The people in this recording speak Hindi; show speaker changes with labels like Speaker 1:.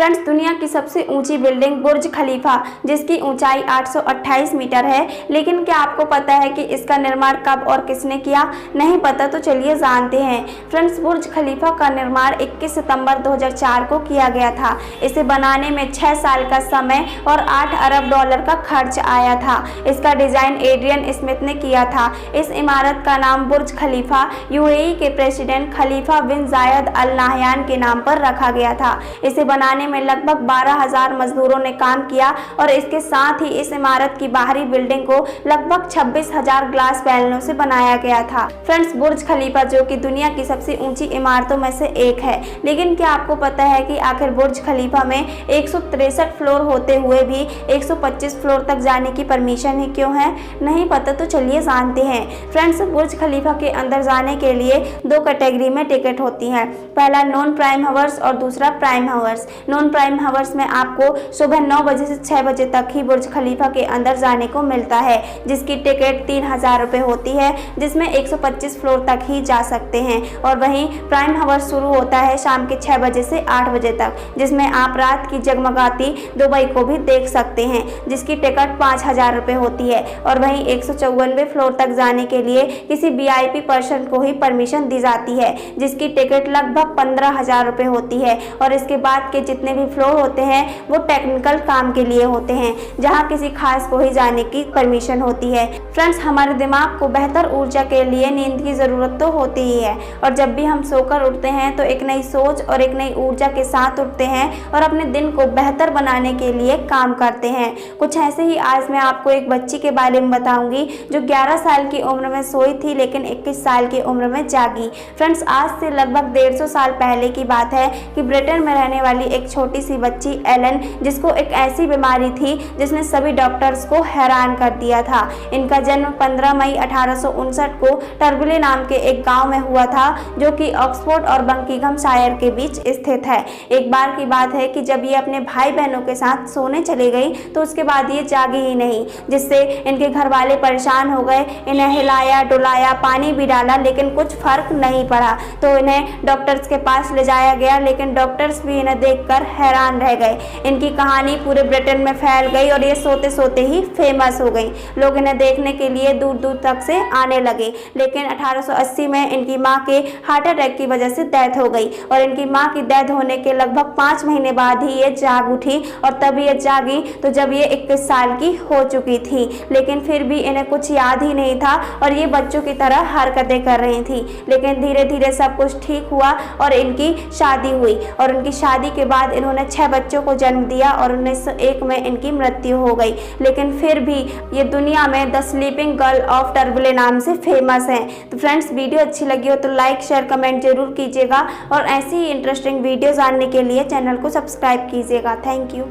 Speaker 1: फ्रेंड्स, दुनिया की सबसे ऊंची बिल्डिंग बुर्ज खलीफा, जिसकी ऊंचाई 828 मीटर है। लेकिन क्या आपको पता है कि इसका निर्माण कब और किसने किया? नहीं पता तो चलिए जानते हैं। फ्रेंड्स, बुर्ज खलीफा का निर्माण 21 सितंबर 2004 को किया गया था। इसे बनाने में 6 साल का समय और 8 अरब डॉलर का खर्च आया था। इसका डिजाइन एड्रियन स्मिथ ने किया था। इस इमारत का नाम बुर्ज खलीफा यूएई के प्रेसिडेंट खलीफा बिन जायद अल नाहयान के नाम पर रखा गया था। इसे बनाने में लगभग 12,000 मजदूरों ने काम किया और इसके साथ ही इस इमारत की बाहरी बिल्डिंग को लगभग 26,000 ग्लास पैनलों से बनाया गया था। फ्रेंड्स, बुर्ज खलीफा जो कि दुनिया की सबसे ऊंची इमारतों में से एक है, लेकिन क्या आपको पता है कि आखिर बुर्ज खलीफा में 163 फ्लोर होते हुए भी 125 फ्लोर तक जाने की परमिशन ही क्यों है? नहीं पता तो चलिए जानते हैं। फ्रेंड्स, बुर्ज खलीफा के अंदर जाने के लिए 2 कैटेगरी में टिकट होती है। पहला नॉन प्राइम हावर्स और दूसरा prime hours. Non prime hours में आपको सुबह 9 बजे से 6 बजे तक ही बुर्ज खलीफा के अंदर जाने को मिलता है, जिसकी टिकट 3,000 रुपये होती है, जिसमें 125 फ्लोर तक ही जा सकते हैं। और वहीं प्राइम हावर्स शुरू होता है शाम के 6 बजे से 8 बजे तक, जिसमें आप रात की जगमगाती दुबई को भी देख सकते हैं, जिसकी टिकट 5,000 रुपये होती है। और वहीं 154 फ्लोर तक जाने के लिए किसी VIP पर्सन को ही परमिशन दी जाती है, जिसकी टिकट लगभग 15,000 रुपये होती है। और इसके बाद के जितने भी फ्लोर होते हैं वो टेक्निकल काम के लिए होते हैं, जहां किसी खास को ही जाने की परमिशन होती है। फ्रेंड्स, हमारे दिमाग को बेहतर ऊर्जा के लिए नींद की ज़रूरत तो होती ही है, और जब भी हम सोकर उठते हैं तो एक नई सोच और एक नई ऊर्जा के साथ उठते हैं और अपने दिन को बेहतर बनाने के लिए काम करते हैं। कुछ ऐसे ही आज मैं आपको एक बच्ची के बारे में बताऊंगी जो 11 साल की उम्र में सोई थी लेकिन 21 साल की उम्र में जागी। फ्रेंड्स, आज से लगभग 150 साल पहले की बात है कि ब्रिटेन में रहने वाली एक छोटी सी बच्ची एलन, जिसको एक ऐसी बीमारी थी जिसने सभी डॉक्टर्स को हैरान कर दिया था। इनका जन्म 15 मई 1859 को टर्बले नाम के एक गांव में हुआ था, जो कि ऑक्सफोर्ड और बकिंघमशायर के बीच स्थित है। एक बार की बात है कि जब ये अपने भाई बहनों के साथ सोने चली गई तो उसके बाद ये जागी ही नहीं, जिससे इनके घर वाले परेशान हो गए। इन्हें हिलाया डुलाया, पानी भी डाला, लेकिन कुछ फर्क नहीं पड़ा। तो इन्हें डॉक्टर्स के पास ले जाया गया, लेकिन डॉक्टर्स भी इन्हें देखकर हैरान रह गए। इनकी कहानी पूरे ब्रिटेन में फैल गई और ये सोते सोते ही फेमस हो गई। लोग इन्हें देखने के लिए दूर दूर तक से आने लगे। लेकिन 1880 में इनकी मां के हार्ट अटैक की वजह से डेथ हो गई, और इनकी मां की डेथ होने के लगभग 5 महीने बाद ही ये जाग उठी। और तब ये जागी तो जब ये 21 साल की हो चुकी थी, लेकिन फिर भी इन्हें कुछ याद ही नहीं था और ये बच्चों की तरह हरकतें कर रही थी। लेकिन धीरे धीरे सब कुछ ठीक हुआ और इनकी शादी हुई, और उनकी शादी के बाद इन्होंने 6 बच्चों को जन्म दिया और 1901 में इनकी मृत्यु हो गई। लेकिन फिर भी ये दुनिया में द स्लीपिंग गर्ल ऑफ टर्बले नाम से फेमस हैं। तो फ्रेंड्स, वीडियो अच्छी लगी हो तो लाइक शेयर कमेंट जरूर कीजिएगा, और ऐसी ही इंटरेस्टिंग वीडियो जानने के लिए चैनल को सब्सक्राइब कीजिएगा। Thank you.